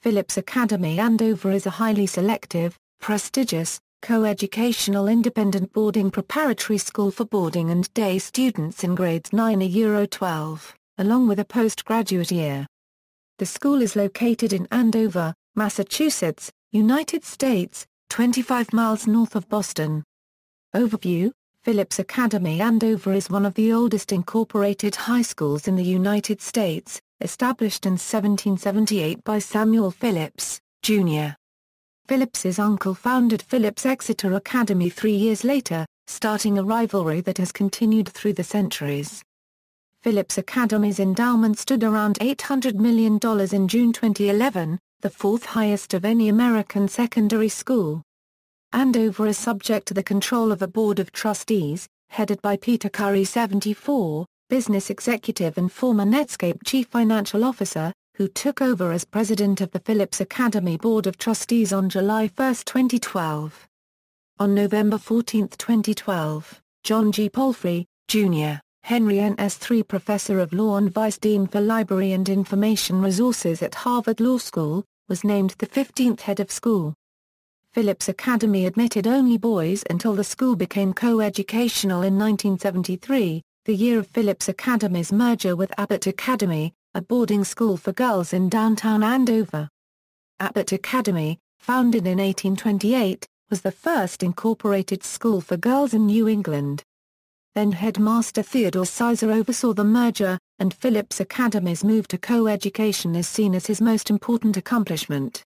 Phillips Academy Andover is a highly selective, prestigious, co-educational independent boarding preparatory school for boarding and day students in grades 9 and 12, along with a postgraduate year. The school is located in Andover, Massachusetts, United States, 25 miles north of Boston. Overview: Phillips Academy Andover is one of the oldest incorporated high schools in the United States, established in 1778 by Samuel Phillips, Jr. Phillips's uncle founded Phillips Exeter Academy 3 years later, starting a rivalry that has continued through the centuries. Phillips Academy's endowment stood around $800 million in June 2011, the fourth highest of any American secondary school. Andover is subject to the control of a board of trustees, headed by Peter Curry 74, business executive and former Netscape chief financial officer, who took over as president of the Phillips Academy Board of Trustees on July 1, 2012. On November 14, 2012, John G. Palfrey, Jr., Henry N. S. III Professor of Law and Vice Dean for Library and Information Resources at Harvard Law School, was named the 15th head of school. Phillips Academy admitted only boys until the school became co-educational in 1973, the year of Phillips Academy's merger with Abbott Academy, a boarding school for girls in downtown Andover. Abbott Academy, founded in 1828, was the first incorporated school for girls in New England. Then headmaster Theodore Sizer oversaw the merger, and Phillips Academy's move to co-education is seen as his most important accomplishment.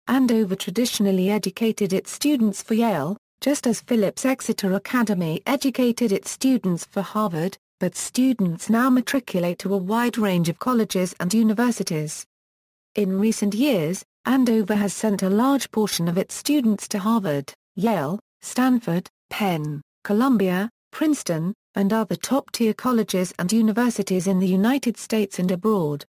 Andover traditionally educated its students for Yale, just as Phillips Exeter Academy educated its students for Harvard, but students now matriculate to a wide range of colleges and universities. In recent years, Andover has sent a large portion of its students to Harvard, Yale, Stanford, Penn, Columbia, Princeton, and other top-tier colleges and universities in the United States and abroad.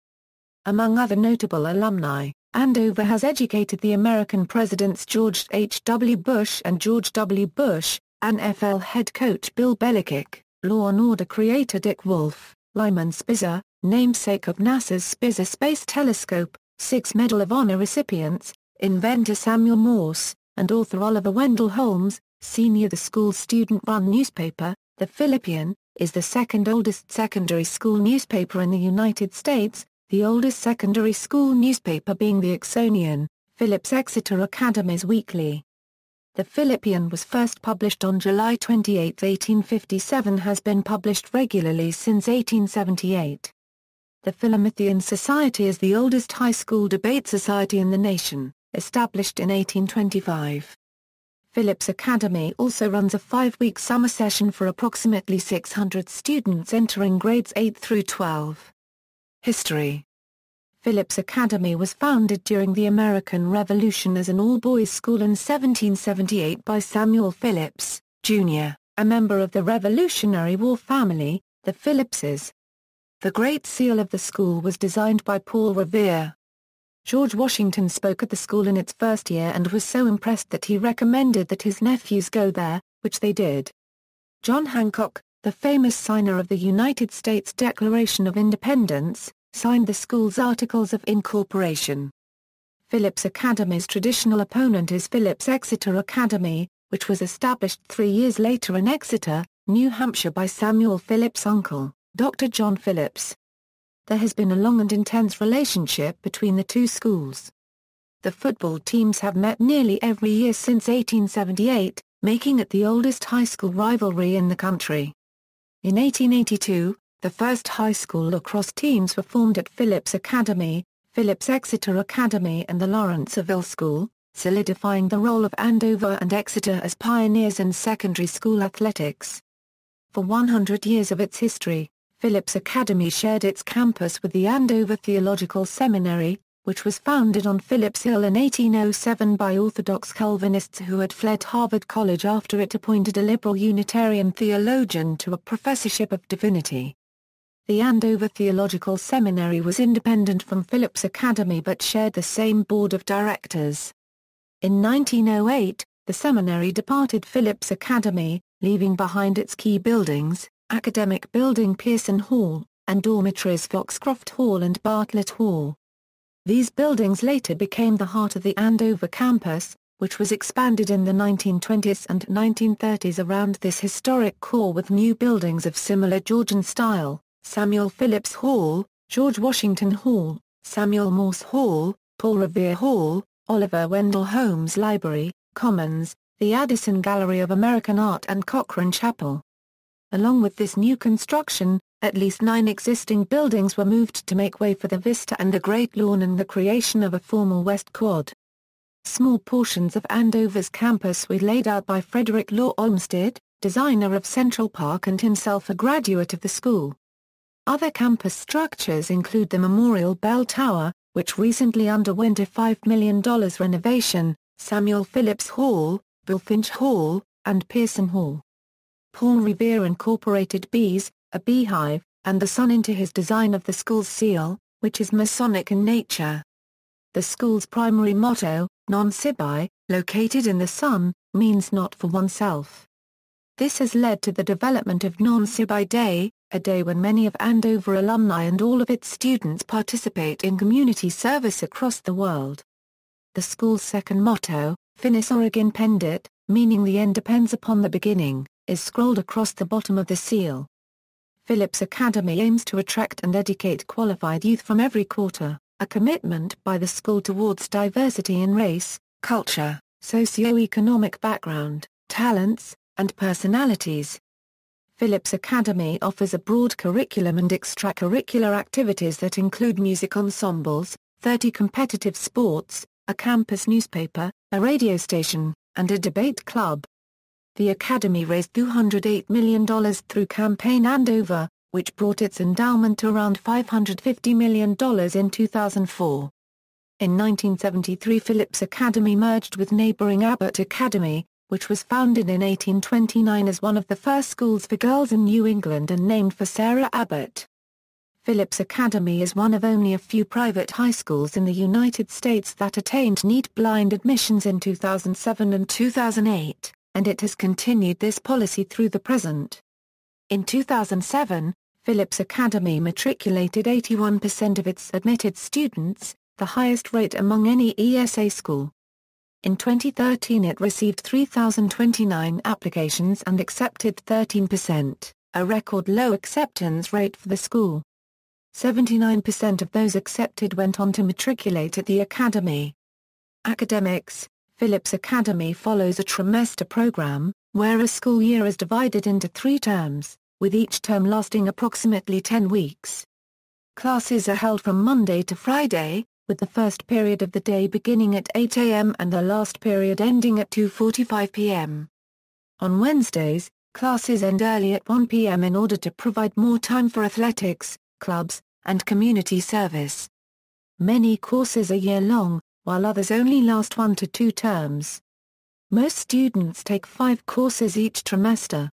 Among other notable alumni, Andover has educated the American presidents George H. W. Bush and George W. Bush, NFL head coach Bill Belichick, Law and Order creator Dick Wolf, Lyman Spitzer, namesake of NASA's Spitzer Space Telescope, 6 Medal of Honor recipients, inventor Samuel Morse, and author Oliver Wendell Holmes, Sr. The school's student-run newspaper, The Philippian, is the second oldest secondary school newspaper in the United States, the oldest secondary school newspaper being the Oxonian, Phillips Exeter Academy's weekly. The Philippian was first published on July 28, 1857, has been published regularly since 1878. The Philomathean Society is the oldest high school debate society in the nation, established in 1825. Phillips Academy also runs a 5-week summer session for approximately 600 students entering grades 8 through 12. History: Phillips Academy was founded during the American Revolution as an all-boys school in 1778 by Samuel Phillips, Jr., a member of the Revolutionary War family, the Phillipses. The Great Seal of the school was designed by Paul Revere. George Washington spoke at the school in its first year and was so impressed that he recommended that his nephews go there, which they did. John Hancock, the famous signer of the United States Declaration of Independence, signed the school's Articles of Incorporation. Phillips Academy's traditional opponent is Phillips Exeter Academy, which was established 3 years later in Exeter, New Hampshire by Samuel Phillips' uncle, Dr. John Phillips. There has been a long and intense relationship between the two schools. The football teams have met nearly every year since 1878, making it the oldest high school rivalry in the country. In 1882, the first high school lacrosse teams were formed at Phillips Academy, Phillips Exeter Academy and the Lawrenceville School, solidifying the role of Andover and Exeter as pioneers in secondary school athletics. For 100 years of its history, Phillips Academy shared its campus with the Andover Theological Seminary, which was founded on Phillips Hill in 1807 by Orthodox Calvinists who had fled Harvard College after it appointed a liberal Unitarian theologian to a professorship of divinity. The Andover Theological Seminary was independent from Phillips Academy but shared the same board of directors. In 1908, the seminary departed Phillips Academy, leaving behind its key buildings, Academic Building Pearson Hall, and dormitories Foxcroft Hall and Bartlett Hall. These buildings later became the heart of the Andover campus, which was expanded in the 1920s and 1930s around this historic core with new buildings of similar Georgian style: Samuel Phillips Hall, George Washington Hall, Samuel Morse Hall, Paul Revere Hall, Oliver Wendell Holmes Library, Commons, the Addison Gallery of American Art and Cochrane Chapel. Along with this new construction, at least 9 existing buildings were moved to make way for the vista and the Great Lawn and the creation of a formal West Quad. Small portions of Andover's campus were laid out by Frederick Law Olmsted, designer of Central Park and himself a graduate of the school. Other campus structures include the Memorial Bell Tower, which recently underwent a $5 million renovation, Samuel Phillips Hall, Bullfinch Hall, and Pearson Hall. Paul Revere incorporated bees, a beehive, and the sun into his design of the school's seal, which is Masonic in nature. The school's primary motto, Non Sibi, located in the sun, means not for oneself. This has led to the development of Non Sibi Day, a day when many of Andover alumni and all of its students participate in community service across the world. The school's second motto, Finis Origin Pendit, meaning the end depends upon the beginning, is scrolled across the bottom of the seal. Phillips Academy aims to attract and educate qualified youth from every quarter, a commitment by the school towards diversity in race, culture, socio-economic background, talents, and personalities. Phillips Academy offers a broad curriculum and extracurricular activities that include music ensembles, 30 competitive sports, a campus newspaper, a radio station, and a debate club. The Academy raised $208 million through Campaign Andover, which brought its endowment to around $550 million in 2004. In 1973 Phillips Academy merged with neighboring Abbott Academy, which was founded in 1829 as one of the first schools for girls in New England and named for Sarah Abbott. Phillips Academy is one of only a few private high schools in the United States that attained NEET-blind admissions in 2007 and 2008, and it has continued this policy through the present. In 2007, Phillips Academy matriculated 81% of its admitted students, the highest rate among any ESA school. In 2013 it received 3,029 applications and accepted 13%, a record low acceptance rate for the school. 79% of those accepted went on to matriculate at the Academy. Academics: Phillips Academy follows a trimester program, where a school year is divided into 3 terms, with each term lasting approximately 10 weeks. Classes are held from Monday to Friday, with the first period of the day beginning at 8 a.m. and the last period ending at 2:45 p.m. On Wednesdays, classes end early at 1 p.m. in order to provide more time for athletics, clubs, and community service. Many courses are year-long, while others only last 1 to 2 terms. Most students take 5 courses each trimester.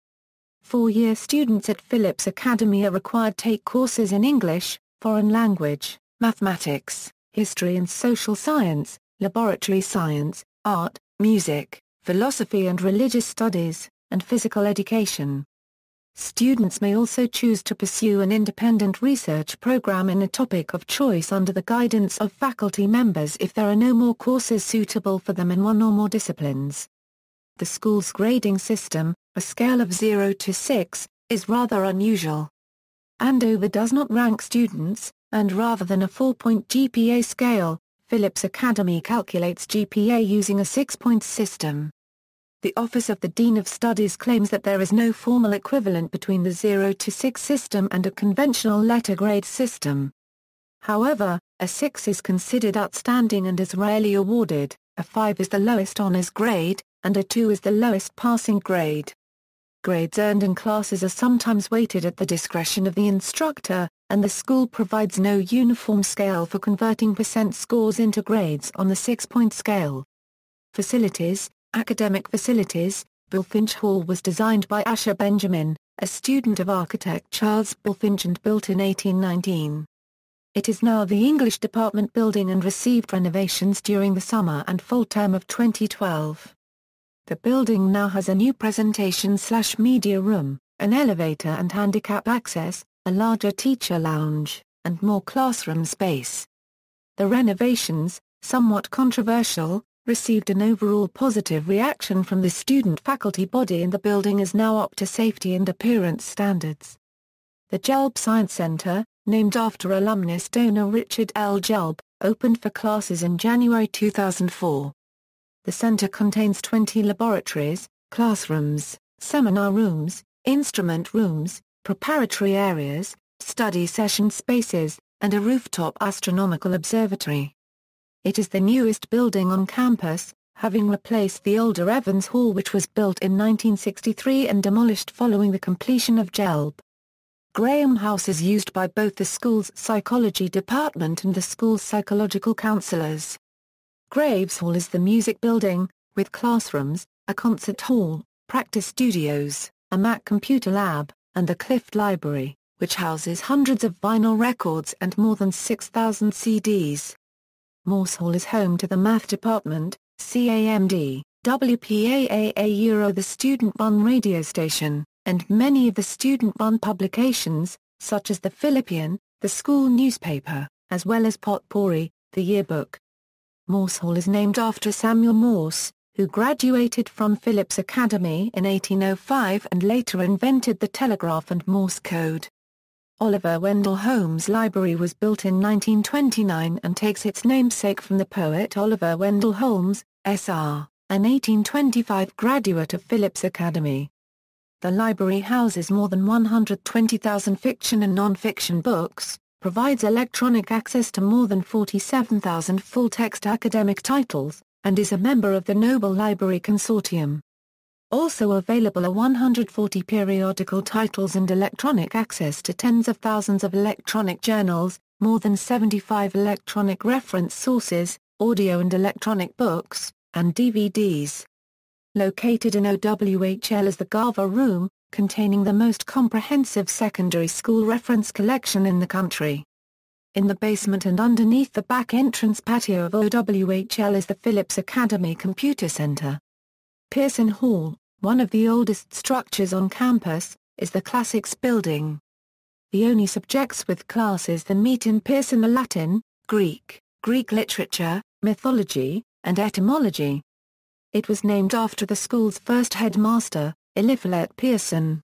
4-year students at Phillips Academy are required to take courses in English, foreign language, mathematics, history and social science, laboratory science, art, music, philosophy and religious studies, and physical education. Students may also choose to pursue an independent research program in a topic of choice under the guidance of faculty members if there are no more courses suitable for them in one or more disciplines. The school's grading system, a scale of 0 to 6, is rather unusual. Andover does not rank students, and rather than a 4-point GPA scale, Phillips Academy calculates GPA using a 6-point system. The Office of the Dean of Studies claims that there is no formal equivalent between the 0 to 6 system and a conventional letter grade system. However, a 6 is considered outstanding and is rarely awarded, a 5 is the lowest honors grade, and a 2 is the lowest passing grade. Grades earned in classes are sometimes weighted at the discretion of the instructor, and the school provides no uniform scale for converting percent scores into grades on the 6-point scale. Facilities: academic facilities. Bullfinch Hall was designed by Asher Benjamin, a student of architect Charles Bullfinch and built in 1819. It is now the English department building and received renovations during the summer and fall term of 2012. The building now has a new presentation/media room, an elevator and handicap access, a larger teacher lounge, and more classroom space. The renovations, somewhat controversial, received an overall positive reaction from the student-faculty body, and the building is now up to safety and appearance standards. The Gelb Science Center, named after alumnus donor Richard L. Gelb, opened for classes in January 2004. The center contains 20 laboratories, classrooms, seminar rooms, instrument rooms, preparatory areas, study session spaces, and a rooftop astronomical observatory. It is the newest building on campus, having replaced the older Evans Hall, which was built in 1963 and demolished following the completion of Gelb. Graham House is used by both the school's psychology department and the school's psychological counselors. Graves Hall is the music building, with classrooms, a concert hall, practice studios, a Mac computer lab, and the Clift Library, which houses hundreds of vinyl records and more than 6,000 CDs. Morse Hall is home to the math department, CAMD, WPAA the student-run radio station, and many of the student-run publications, such as the Philippian, the school newspaper, as well as Potpourri, the yearbook. Morse Hall is named after Samuel Morse, who graduated from Phillips Academy in 1805 and later invented the telegraph and Morse code. Oliver Wendell Holmes' library was built in 1929 and takes its namesake from the poet Oliver Wendell Holmes, S.R., an 1825 graduate of Phillips Academy. The library houses more than 120,000 fiction and non-fiction books, provides electronic access to more than 47,000 full-text academic titles, and is a member of the Nobel Library Consortium. Also available are 140 periodical titles and electronic access to tens of thousands of electronic journals, more than 75 electronic reference sources, audio and electronic books, and DVDs. Located in OWHL is the Garver Room, containing the most comprehensive secondary school reference collection in the country. In the basement and underneath the back entrance patio of OWHL is the Phillips Academy Computer Center. Pearson Hall, one of the oldest structures on campus, is the Classics Building. The only subjects with classes that meet in Pearson are Latin, Greek, Greek literature, mythology, and etymology. It was named after the school's first headmaster, Eliphalet Pearson.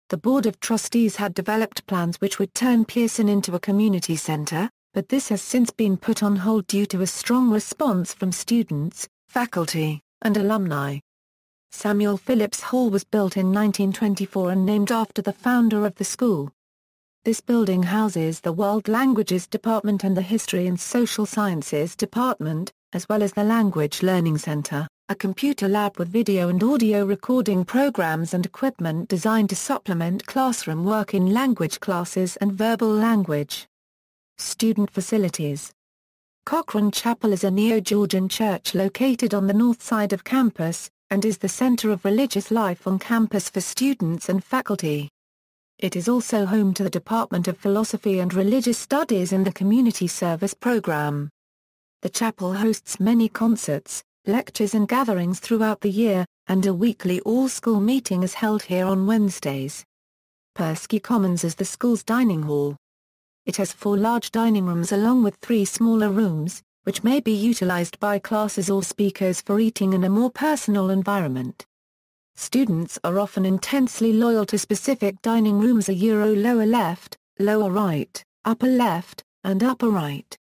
The Board of Trustees had developed plans which would turn Pearson into a community center, but this has since been put on hold due to a strong response from students, faculty, and alumni. Samuel Phillips Hall was built in 1924 and named after the founder of the school. This building houses the World Languages Department and the History and Social Sciences Department, as well as the Language Learning Center, a computer lab with video and audio recording programs and equipment designed to supplement classroom work in language classes and verbal language. Student facilities. Cochrane Chapel is a neo-Georgian church located on the north side of campus, and is the center of religious life on campus for students and faculty. It is also home to the Department of Philosophy and Religious Studies and the Community Service Program. The chapel hosts many concerts, lectures and gatherings throughout the year, and a weekly all-school meeting is held here on Wednesdays. Persky Commons is the school's dining hall. It has 4 large dining rooms along with 3 smaller rooms, which may be utilized by classes or speakers for eating in a more personal environment. Students are often intensely loyal to specific dining rooms: lower left, lower right, upper left, and upper right.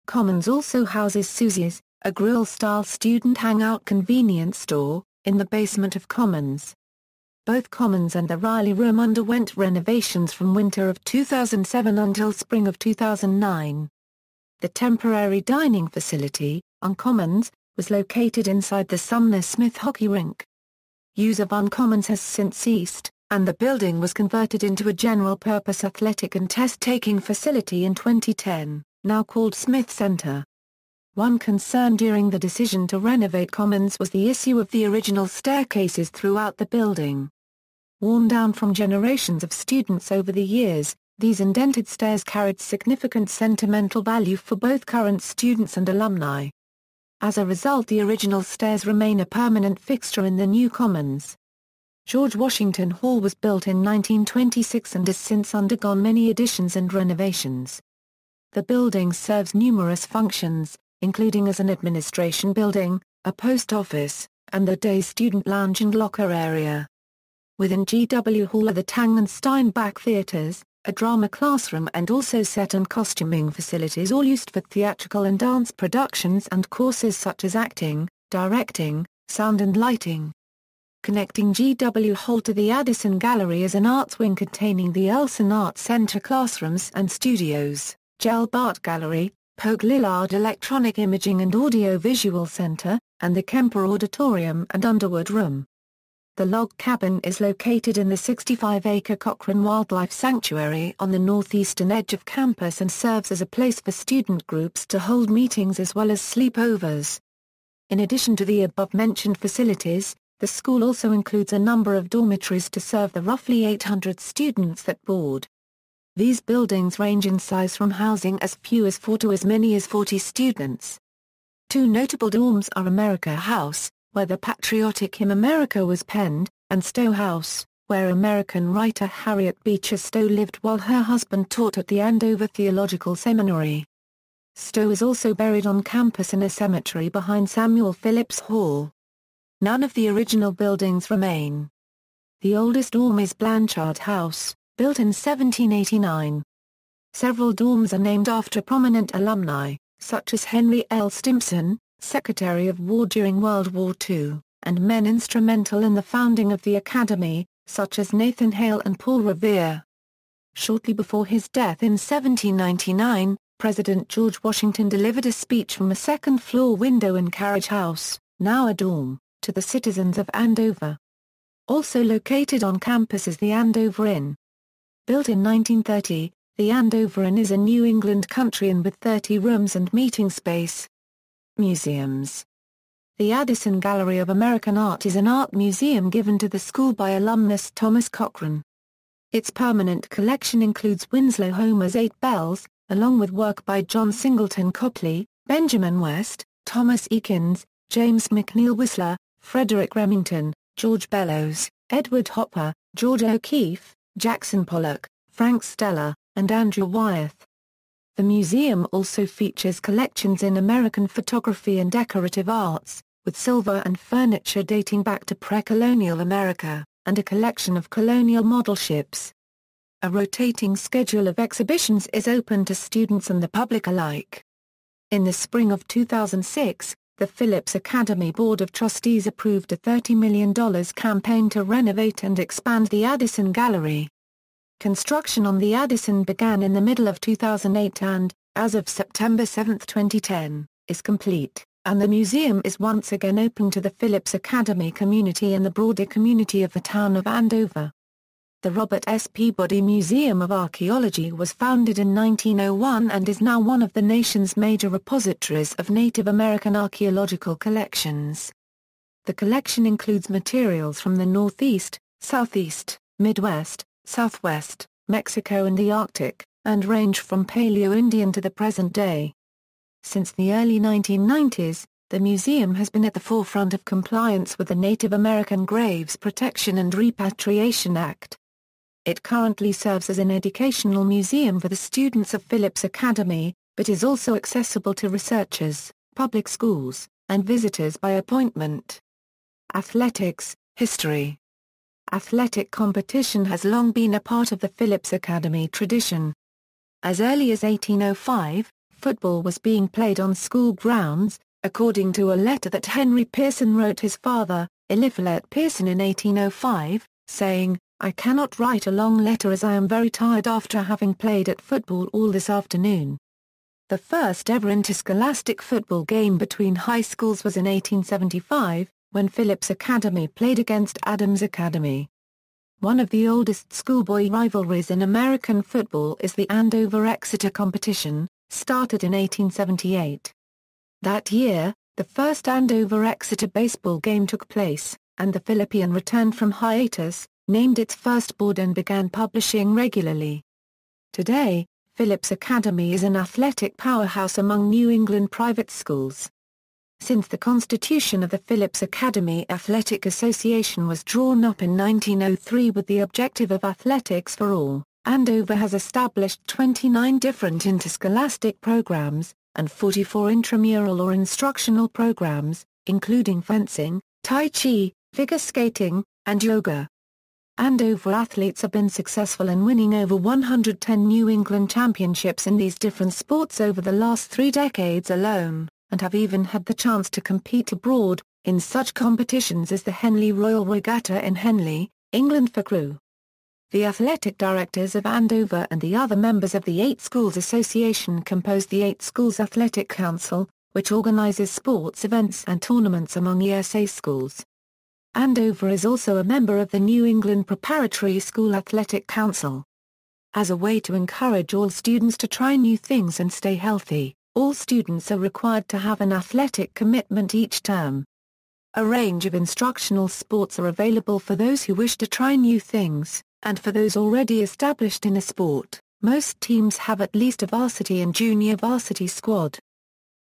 Commons also houses Susie's, a grill-style student hangout convenience store, in the basement of Commons. Both Commons and the Riley Room underwent renovations from winter of 2007 until spring of 2009. The temporary dining facility, on Commons, was located inside the Sumner Smith hockey rink. Use of Uncommons has since ceased, and the building was converted into a general-purpose athletic and test-taking facility in 2010, now called Smith Center. One concern during the decision to renovate Commons was the issue of the original staircases throughout the building. Worn down from generations of students over the years, these indented stairs carried significant sentimental value for both current students and alumni. As a result, the original stairs remain a permanent fixture in the new Commons. George Washington Hall was built in 1926 and has since undergone many additions and renovations. The building serves numerous functions, including as an administration building, a post office, and the day student lounge and locker area. Within GW Hall are the Tang and Steinbach theatres, a drama classroom and also set and costuming facilities, all used for theatrical and dance productions and courses such as acting, directing, sound and lighting. Connecting GW Hall to the Addison Gallery is an arts wing containing the Elson Arts Centre classrooms and studios, Gelb Art Gallery, Pogue Lillard Electronic Imaging and Audio Visual Centre, and the Kemper Auditorium and Underwood Room. The log cabin is located in the 65-acre Cochrane Wildlife Sanctuary on the northeastern edge of campus and serves as a place for student groups to hold meetings as well as sleepovers. In addition to the above-mentioned facilities, the school also includes a number of dormitories to serve the roughly 800 students that board. These buildings range in size from housing as few as 4 to as many as 40 students. Two notable dorms are America House, where the patriotic hymn America was penned, and Stowe House, where American writer Harriet Beecher Stowe lived while her husband taught at the Andover Theological Seminary. Stowe is also buried on campus in a cemetery behind Samuel Phillips Hall. None of the original buildings remain. The oldest dorm is Blanchard House, built in 1789. Several dorms are named after prominent alumni, such as Henry L. Stimson, Secretary of War during World War II, and men instrumental in the founding of the Academy, such as Nathan Hale and Paul Revere. Shortly before his death in 1799, President George Washington delivered a speech from a second-floor window in Carriage House, now a dorm, to the citizens of Andover. Also located on campus is the Andover Inn. Built in 1930, the Andover Inn is a New England country inn with 30 rooms and meeting space. Museums. The Addison Gallery of American Art is an art museum given to the school by alumnus Thomas Cochrane. Its permanent collection includes Winslow Homer's 8 Bells, along with work by John Singleton Copley, Benjamin West, Thomas Eakins, James McNeill Whistler, Frederick Remington, George Bellows, Edward Hopper, George O'Keeffe, Jackson Pollock, Frank Stella, and Andrew Wyeth. The museum also features collections in American photography and decorative arts, with silver and furniture dating back to pre-colonial America, and a collection of colonial model ships. A rotating schedule of exhibitions is open to students and the public alike. In the spring of 2006, the Phillips Academy Board of Trustees approved a $30 million campaign to renovate and expand the Addison Gallery. Construction on the Addison began in the middle of 2008 and, as of September 7, 2010, is complete, and the museum is once again open to the Phillips Academy community and the broader community of the town of Andover. The Robert S. Peabody Museum of Archaeology was founded in 1901 and is now one of the nation's major repositories of Native American archaeological collections. The collection includes materials from the Northeast, Southeast, Midwest, Southwest, Mexico and the Arctic, and range from Paleo-Indian to the present day. Since the early 1990s, the museum has been at the forefront of compliance with the Native American Graves Protection and Repatriation Act. It currently serves as an educational museum for the students of Phillips Academy, but is also accessible to researchers, public schools, and visitors by appointment. Athletics, history. Athletic competition has long been a part of the Phillips Academy tradition. As early as 1805, football was being played on school grounds, according to a letter that Henry Pearson wrote his father, Eliphalet Pearson in 1805, saying, "I cannot write a long letter as I am very tired after having played at football all this afternoon." The first ever interscholastic football game between high schools was in 1875, when Phillips Academy played against Adams Academy. One of the oldest schoolboy rivalries in American football is the Andover-Exeter competition, started in 1878. That year, the first Andover-Exeter baseball game took place, and the Philippian returned from hiatus, named its first board and began publishing regularly. Today, Phillips Academy is an athletic powerhouse among New England private schools. Since the constitution of the Phillips Academy Athletic Association was drawn up in 1903 with the objective of athletics for all, Andover has established 29 different interscholastic programs, and 44 intramural or instructional programs, including fencing, tai chi, figure skating, and yoga. Andover athletes have been successful in winning over 110 New England championships in these different sports over the last 3 decades alone, and have even had the chance to compete abroad, in such competitions as the Henley Royal Regatta in Henley, England for crew. The athletic directors of Andover and the other members of the 8 Schools Association compose the 8 Schools Athletic Council, which organizes sports events and tournaments among ESA schools. Andover is also a member of the New England Preparatory School Athletic Council. As a way to encourage all students to try new things and stay healthy, all students are required to have an athletic commitment each term. A range of instructional sports are available for those who wish to try new things, and for those already established in a sport. Most teams have at least a varsity and junior varsity squad.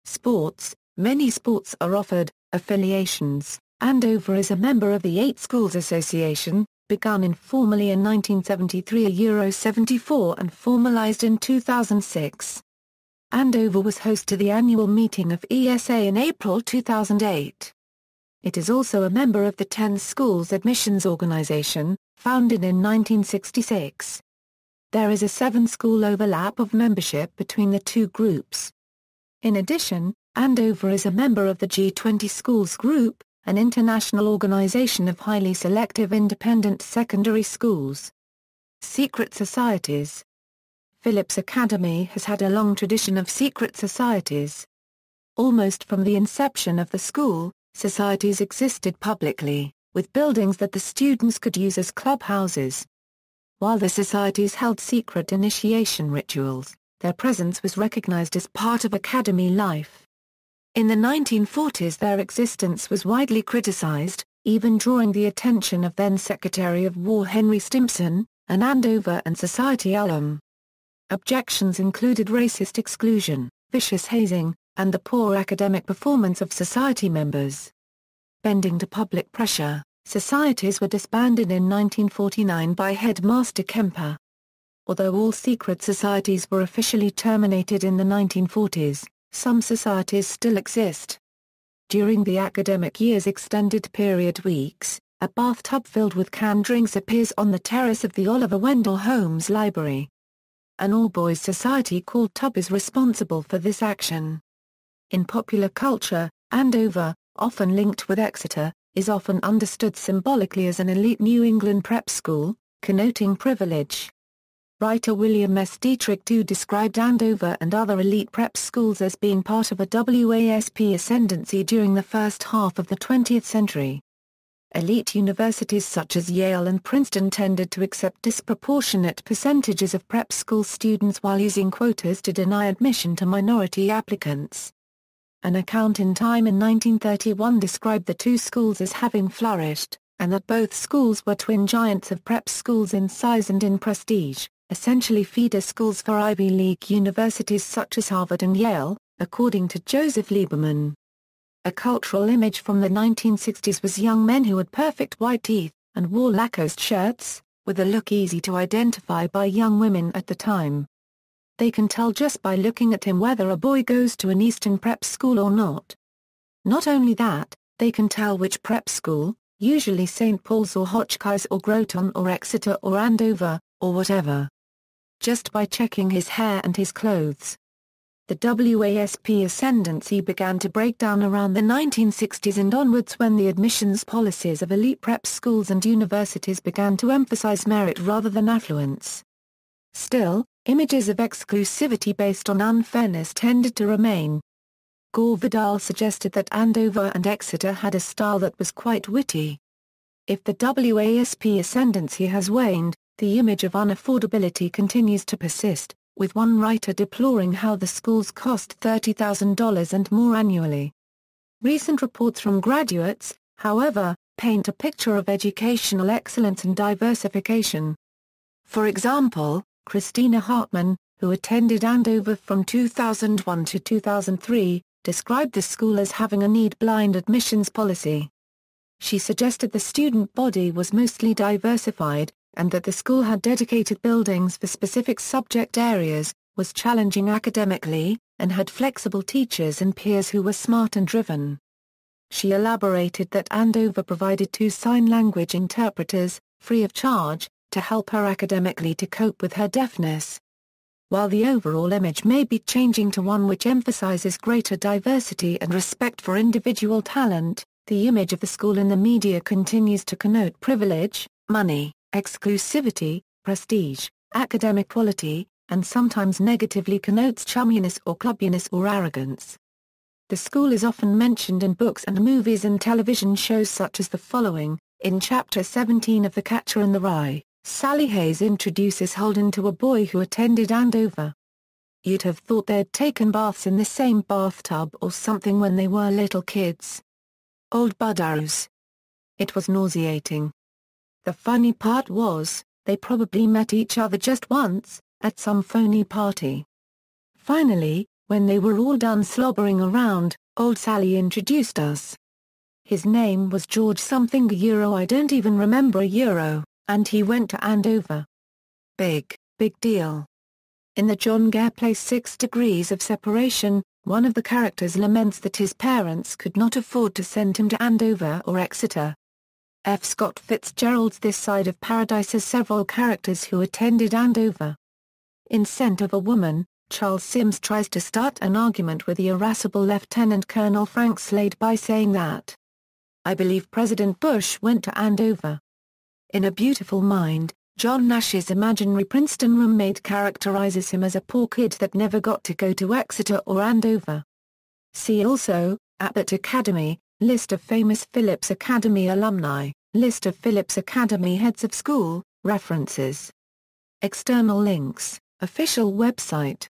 Sports. Many sports are offered. Affiliations. Andover is a member of the 8 Schools Association, begun informally in 1973 Euro 74 and formalized in 2006. Andover was host to the annual meeting of ESA in April 2008. It is also a member of the 10 Schools Admissions Organization, founded in 1966. There is a 7-school overlap of membership between the two groups. In addition, Andover is a member of the G20 Schools Group, an international organization of highly selective independent secondary schools. Secret societies. Phillips Academy has had a long tradition of secret societies. Almost from the inception of the school, societies existed publicly, with buildings that the students could use as clubhouses. While the societies held secret initiation rituals, their presence was recognized as part of academy life. In the 1940s their existence was widely criticized, even drawing the attention of then Secretary of War Henry Stimson, an Andover and Society alum. Objections included racist exclusion, vicious hazing, and the poor academic performance of society members. Bending to public pressure, societies were disbanded in 1949 by Headmaster Kemper. Although all secret societies were officially terminated in the 1940s, some societies still exist. During the academic year's extended period weeks, a bathtub filled with canned drinks appears on the terrace of the Oliver Wendell Holmes Library. An all-boys society called Tub is responsible for this action. In popular culture, Andover, often linked with Exeter, is often understood symbolically as an elite New England prep school, connoting privilege. Writer William S. Dietrich II described Andover and other elite prep schools as being part of a WASP ascendancy during the first half of the 20th century. Elite universities such as Yale and Princeton tended to accept disproportionate percentages of prep school students while using quotas to deny admission to minority applicants. An account in Time in 1931 described the two schools as having flourished, and that both schools were twin giants of prep schools in size and in prestige, essentially feeder schools for Ivy League universities such as Harvard and Yale, according to Joseph Lieberman. A cultural image from the 1960s was young men who had perfect white teeth, and wore Lacoste shirts, with a look easy to identify by young women at the time. They can tell just by looking at him whether a boy goes to an Eastern prep school or not. Not only that, they can tell which prep school, usually St. Paul's or Hotchkiss or Groton or Exeter or Andover, or whatever, just by checking his hair and his clothes. The WASP ascendancy began to break down around the 1960s and onwards when the admissions policies of elite prep schools and universities began to emphasize merit rather than affluence. Still, images of exclusivity based on unfairness tended to remain. Gore Vidal suggested that Andover and Exeter had a style that was quite witty. If the WASP ascendancy has waned, the image of unaffordability continues to persist, with one writer deploring how the schools cost $30,000 and more annually. Recent reports from graduates, however, paint a picture of educational excellence and diversification. For example, Christina Hartman, who attended Andover from 2001 to 2003, described the school as having a need-blind admissions policy. She suggested the student body was mostly diversified, and that the school had dedicated buildings for specific subject areas, was challenging academically, and had flexible teachers and peers who were smart and driven. She elaborated that Andover provided 2 sign language interpreters, free of charge, to help her academically to cope with her deafness. While the overall image may be changing to one which emphasizes greater diversity and respect for individual talent, the image of the school in the media continues to connote privilege, money, exclusivity, prestige, academic quality, and sometimes negatively connotes chumminess or clubbiness or arrogance. The school is often mentioned in books and movies and television shows such as the following. In Chapter 17 of The Catcher in the Rye, Sally Hayes introduces Holden to a boy who attended Andover. You'd have thought they'd taken baths in the same bathtub or something when they were little kids. Old Budarroos. It was nauseating. The funny part was, they probably met each other just once, at some phony party. Finally, when they were all done slobbering around, old Sally introduced us. His name was George something I don't even remember and he went to Andover. Big deal. In the John Gare play 6 Degrees of Separation, one of the characters laments that his parents could not afford to send him to Andover or Exeter. F. Scott Fitzgerald's This Side of Paradise has several characters who attended Andover. In Scent of a Woman, Charles Sims tries to start an argument with the irascible Lieutenant Colonel Frank Slade by saying that, "I believe President Bush went to Andover." In A Beautiful Mind, John Nash's imaginary Princeton roommate characterizes him as a poor kid that never got to go to Exeter or Andover. See also, Abbott Academy, List of famous Phillips Academy alumni, List of Phillips Academy heads of school, references. External links, official website.